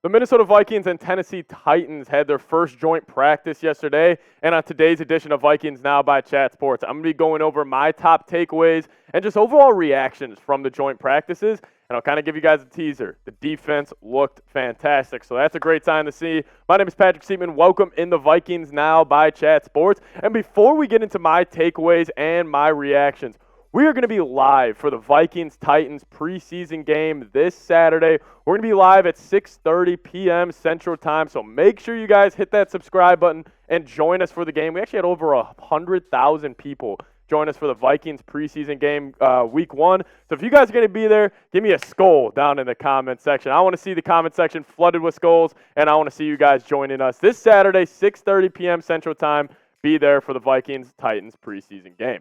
The Minnesota Vikings and Tennessee Titans had their first joint practice yesterday, and on today's edition of Vikings Now by Chat Sports, I'm going to be going over my top takeaways and just overall reactions from the joint practices, and I'll kind of give you guys a teaser. The defense looked fantastic, so that's a great sign to see. My name is Patrick Siepman. Welcome in the Vikings Now by Chat Sports, and before we get into my takeaways and my reactions, we are going to be live for the Vikings Titans preseason game this Saturday. We're going to be live at 6:30 p.m. Central Time, so make sure you guys hit that subscribe button and join us for the game. We actually had over 100,000 people join us for the Vikings preseason game week one. So if you guys are going to be there, give me a skull down in the comment section. I want to see the comment section flooded with skulls, and I want to see you guys joining us this Saturday, 6:30 p.m. Central Time. Be there for the Vikings Titans preseason game.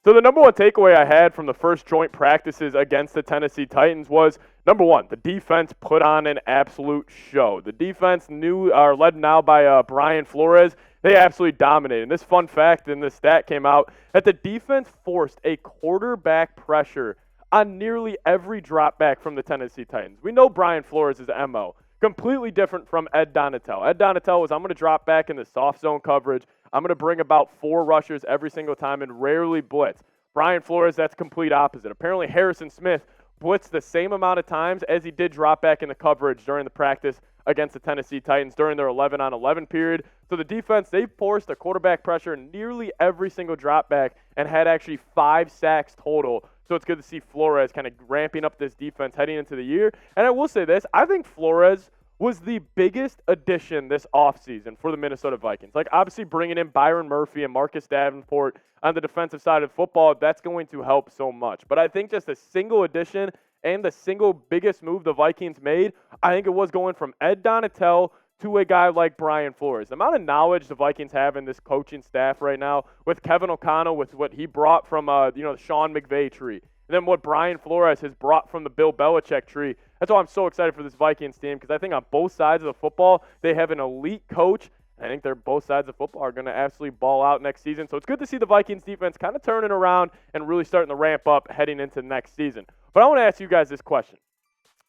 So the number one takeaway I had from the first joint practices against the Tennessee Titans was, number one, the defense put on an absolute show. The defense led now by Brian Flores. They absolutely dominated. And this fun fact and this stat came out that the defense forced a quarterback pressure on nearly every drop back from the Tennessee Titans. We know Brian Flores is MO. Completely different from Ed Donatel. Ed Donatel was, I'm going to drop back in the soft zone coverage. I'm going to bring about 4 rushers every single time and rarely blitz. Brian Flores, that's complete opposite. Apparently Harrison Smith blitzed the same amount of times as he did drop back in the coverage during the practice against the Tennessee Titans during their 11-on-11 period. So the defense, they forced a quarterback pressure nearly every single drop back and had actually 5 sacks total. So it's good to see Flores kind of ramping up this defense heading into the year. And I will say this, I think Flores was the biggest addition this offseason for the Minnesota Vikings. Like, obviously bringing in Byron Murphy and Marcus Davenport on the defensive side of football, that's going to help so much. But I think just a single addition and the single biggest move the Vikings made, I think it was going from Ed Donatel to a guy like Brian Flores. The amount of knowledge the Vikings have in this coaching staff right now with Kevin O'Connell, with what he brought from the Sean McVay tree, and then what Brian Flores has brought from the Bill Belichick tree. That's why I'm so excited for this Vikings team, because I think on both sides of the football, they have an elite coach. I think both sides of football are going to absolutely ball out next season. So it's good to see the Vikings defense kind of turning around and really starting to ramp up heading into next season. But I want to ask you guys this question,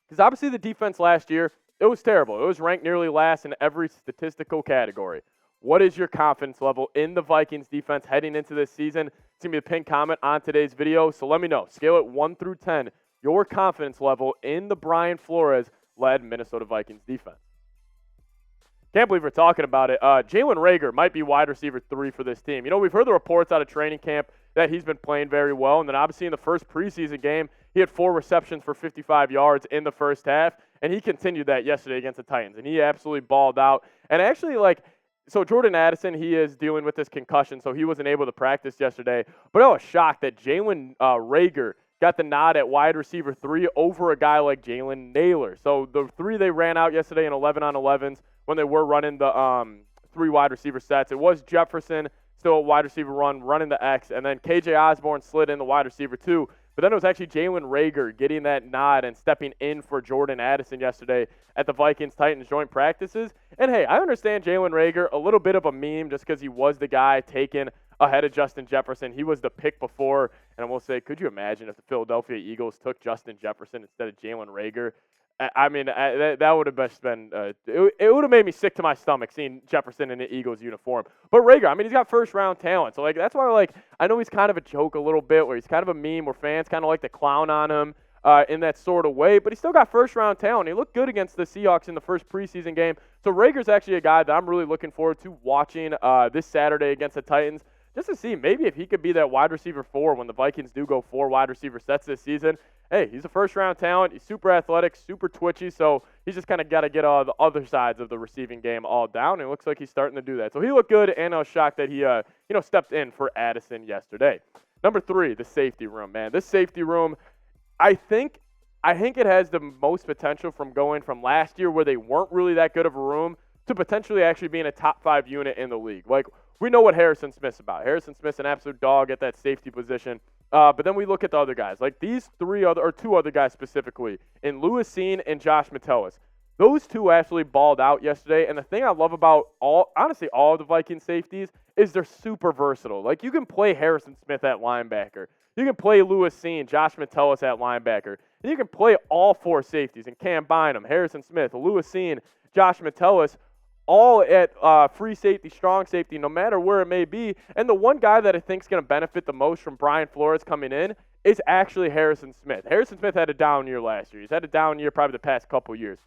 because obviously the defense last year, it was terrible. It was ranked nearly last in every statistical category. What is your confidence level in the Vikings defense heading into this season? It's going to be a pinned comment on today's video, so let me know. Scale it 1 through 10, your confidence level in the Brian Flores-led Minnesota Vikings defense. Can't believe we're talking about it. Jalen Reagor might be wide receiver 3 for this team. You know, we've heard the reports out of training camp that he's been playing very well, and then obviously in the first preseason game, he had 4 receptions for 55 yards in the first half, and he continued that yesterday against the Titans, and he absolutely balled out. And actually, so Jordan Addison, he is dealing with this concussion, so he wasn't able to practice yesterday. But I was shocked that Jalen Reagor got the nod at wide receiver 3 over a guy like Jalen Nailor. So the 3 they ran out yesterday in 11-on-11s when they were running the 3 wide receiver sets. It was Jefferson, still a wide receiver running the X, and then KJ Osborne slid in the wide receiver 2. But then it was actually Jalen Reagor getting that nod and stepping in for Jordan Addison yesterday at the Vikings-Titans joint practices. And, hey, I understand Jalen Reagor, a little bit of a meme just because he was the guy taken ahead of Justin Jefferson. He was the pick before. And I will say, could you imagine if the Philadelphia Eagles took Justin Jefferson instead of Jalen Reagor? I mean, that would have just been it would have made me sick to my stomach seeing Jefferson in the Eagles uniform. But Reagor, I mean, he's got first-round talent. So, that's why, I know he's kind of a joke a little bit, where he's kind of a meme where fans kind of like to clown on him in that sort of way. But he's still got first-round talent. He looked good against the Seahawks in the first preseason game. So Reagor's actually a guy that I'm really looking forward to watching this Saturday against the Titans, just to see maybe if he could be that wide receiver 4 when the Vikings do go 4 wide receiver sets this season. Hey, he's a first-round talent. He's super athletic, super twitchy, so he's just kind of got to get all the other sides of the receiving game all down, and it looks like he's starting to do that. So he looked good, and I was shocked that he stepped in for Addison yesterday. Number 3, the safety room, man. This safety room, I think it has the most potential from going from last year where they weren't really that good of a room to potentially actually being a top 5 unit in the league. We know what Harrison Smith's about. Harrison Smith's an absolute dog at that safety position. But then we look at the other guys, like these 2 other guys specifically, in Cine and Josh Metellus. Those 2 actually balled out yesterday. And the thing I love about all of the Viking safeties is they're super versatile. You can play Harrison Smith at linebacker. You can play Lewis Cine, Josh Metellus at linebacker. And you can play all 4 safeties, and Cam Bynum, Harrison Smith, Lewis Cine, Josh Metellus, all at free safety, strong safety, no matter where it may be. And the one guy that I think is going to benefit the most from Brian Flores coming in is actually Harrison Smith. Harrison Smith had a down year last year. He's had a down year probably the past couple years.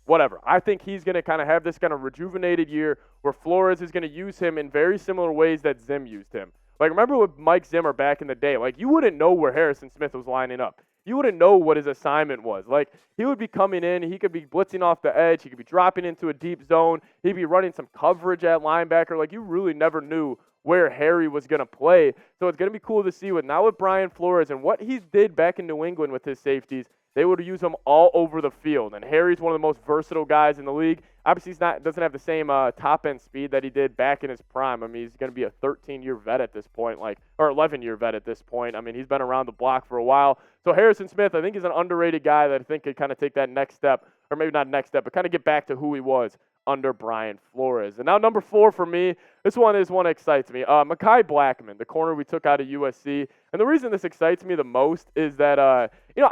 Whatever. I think he's going to kind of have this kind of rejuvenated year where Flores is going to use him in very similar ways that Zim used him. Like, remember with Mike Zimmer back in the day? Like, you wouldn't know where Harrison Smith was lining up. You wouldn't know what his assignment was. Like, he would be coming in. He could be blitzing off the edge. He could be dropping into a deep zone. He'd be running some coverage at linebacker. Like, you really never knew where Harry was going to play. So it's going to be cool to see with Brian Flores and what he did back in New England with his safeties. They would use him all over the field. And Harry's one of the most versatile guys in the league. Obviously, doesn't have the same top-end speed that he did back in his prime. I mean, he's going to be a 13-year vet at this point, or 11-year vet at this point. I mean, he's been around the block for a while. So Harrison Smith, I think, is an underrated guy that I think could kind of take that next step, or maybe not next step, but kind of get back to who he was under Brian Flores. And now number 4 for me, this one that excites me. Mekhi Blackmon, the corner we took out of USC. And the reason this excites me the most is that, I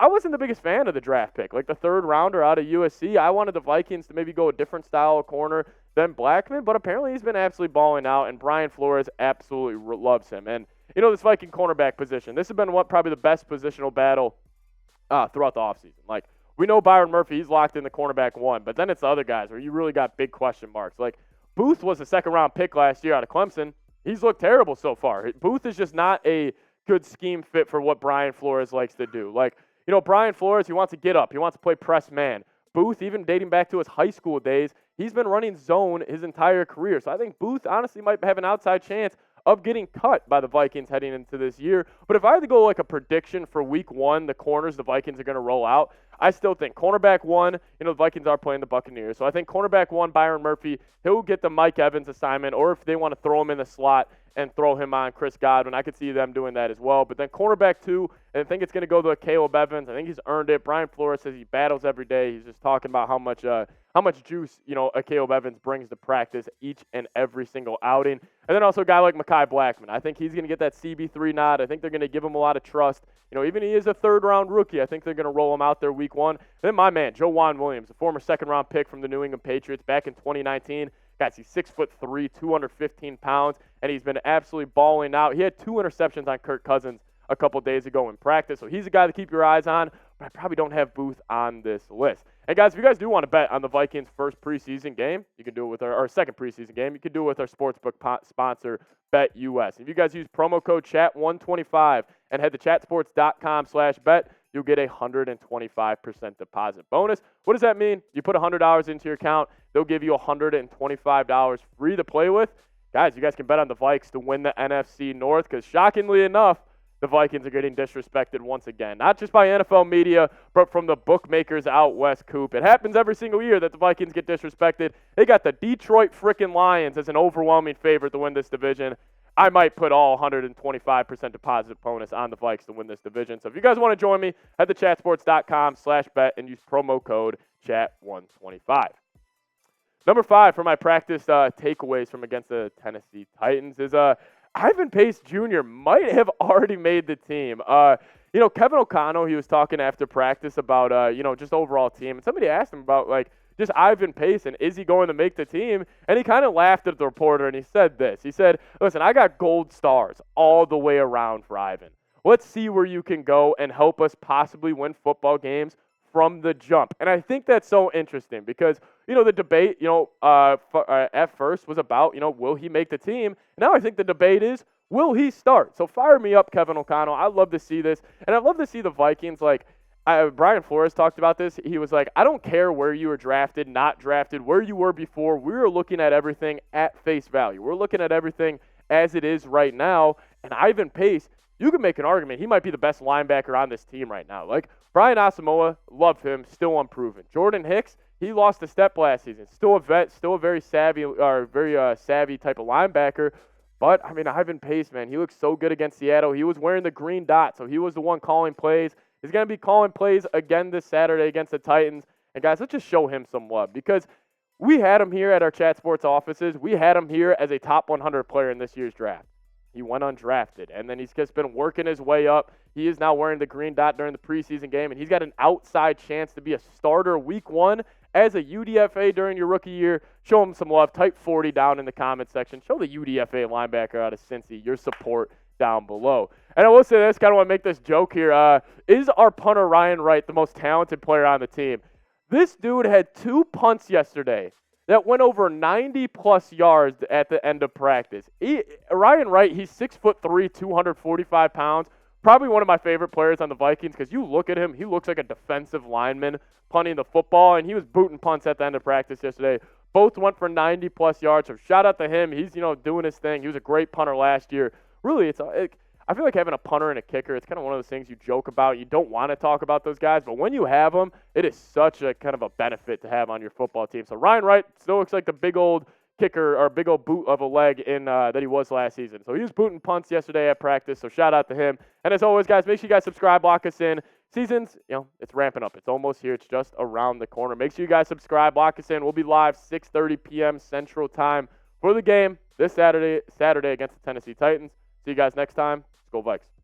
wasn't the biggest fan of the draft pick. Like the 3rd rounder out of USC, I wanted the Vikings to maybe go a different style of corner than Blackmon, but apparently he's been absolutely balling out, and Brian Flores absolutely loves him. And, this Viking cornerback position, this has been probably the best positional battle throughout the offseason. Like, we know Byron Murphy, he's locked in the cornerback 1, but then it's the other guys where you really got big question marks. Like, Booth was a 2nd-round pick last year out of Clemson. He's looked terrible so far. Booth is just not a good scheme fit for what Brian Flores likes to do. Like, Brian Flores, he wants to get up. He wants to play press man. Booth, even dating back to his high school days, he's been running zone his entire career. So I think Booth honestly might have an outside chance of getting cut by the Vikings heading into this year. But if I had to go like a prediction for week 1, the corners the Vikings are going to roll out, I still think cornerback 1, the Vikings are playing the Buccaneers. So I think cornerback 1, Byron Murphy, he'll get the Mike Evans assignment, or if they want to throw him in the slot and throw him on Chris Godwin, I could see them doing that as well. But then cornerback 2, and I think it's going to go to Caleb Evans. I think he's earned it. Brian Flores says he battles every day. He's just talking about how much juice, a Caleb Evans brings to practice each and every single outing. And then also a guy like Mekhi Blackmon. I think he's going to get that CB3 nod. I think they're going to give him a lot of trust. Even he is a 3rd-round rookie. I think they're going to roll him out there week 1. And then my man, Joejuan Williams, a former 2nd-round pick from the New England Patriots back in 2019. Guys, he's 6'3", 215 pounds, and he's been absolutely balling out. He had 2 interceptions on Kirk Cousins a couple days ago in practice, so he's a guy to keep your eyes on, but I probably don't have Booth on this list. And guys, if you guys do want to bet on the Vikings' first preseason game, you can do it with our second preseason game. You can do it with our sportsbook sponsor, BetUS. If you guys use promo code CHAT125 and head to chatsports.com/bet, you'll get a 125% deposit bonus. What does that mean? You put $100 into your account, they'll give you $125 free to play with. Guys, you guys can bet on the Vikes to win the NFC North because shockingly enough, the Vikings are getting disrespected once again. Not just by NFL media, but from the bookmakers out west, Coop. It happens every single year that the Vikings get disrespected. They got the Detroit frickin' Lions as an overwhelming favorite to win this division. I might put all 125% deposit bonus on the Vikes to win this division. So if you guys want to join me, head to chatsports.com/bet and use promo code CHAT125. Number 5 for my practice takeaways from against the Tennessee Titans is Ivan Pace Jr. might have already made the team. Kevin O'Connell, he was talking after practice about, just overall team. And somebody asked him about, just Ivan Pace and is he going to make the team? And he kind of laughed at the reporter and he said this. He said, listen, I got gold stars all the way around for Ivan. Let's see where you can go and help us possibly win football games from the jump. And I think that's so interesting because, the debate, at first was about, will he make the team? Now I think the debate is, will he start? So fire me up, Kevin O'Connell. I'd love to see this. And I'd love to see the Vikings, Brian Flores talked about this. He was like, I don't care where you were drafted, not drafted, where you were before. We're looking at everything at face value. We're looking at everything as it is right now. And Ivan Pace, you can make an argument. He might be the best linebacker on this team right now. Brian Asamoah, love him, still unproven. Jordan Hicks, he lost a step last season. Still a vet, still a very savvy type of linebacker. But, Ivan Pace, man, he looks so good against Seattle. He was wearing the green dot, so he was the one calling plays. He's going to be calling plays again this Saturday against the Titans. And, guys, let's just show him some love because we had him here at our Chat Sports offices. We had him here as a top 100 player in this year's draft. He went undrafted, and then he's just been working his way up. He is now wearing the green dot during the preseason game, and he's got an outside chance to be a starter week 1 as a UDFA during your rookie year. Show him some love. Type 40 down in the comment section. Show the UDFA linebacker out of Cincy your support down below. And I will say this, kind of want to make this joke here. Is our punter Ryan Wright the most talented player on the team? This dude had 2 punts yesterday that went over 90-plus yards at the end of practice. Ryan Wright, he's 6'3", 245 pounds. Probably one of my favorite players on the Vikings because you look at him, he looks like a defensive lineman punting the football, and he was booting punts at the end of practice yesterday. Both went for 90-plus yards, so shout out to him. He's, doing his thing. He was a great punter last year. Really, I feel like having a punter and a kicker, it's kind of one of those things you joke about. You don't want to talk about those guys, but when you have them, it is such a kind of a benefit to have on your football team. So Ryan Wright still looks like the big old kicker or big old boot of a leg in that he was last season. So he was booting punts yesterday at practice, so shout out to him. And as always, guys, make sure you guys subscribe, lock us in. Season's, it's ramping up. It's almost here. It's just around the corner. Make sure you guys subscribe, lock us in. We'll be live 6:30 p.m. Central Time for the game this Saturday against the Tennessee Titans. See you guys next time. Let's go Vikes.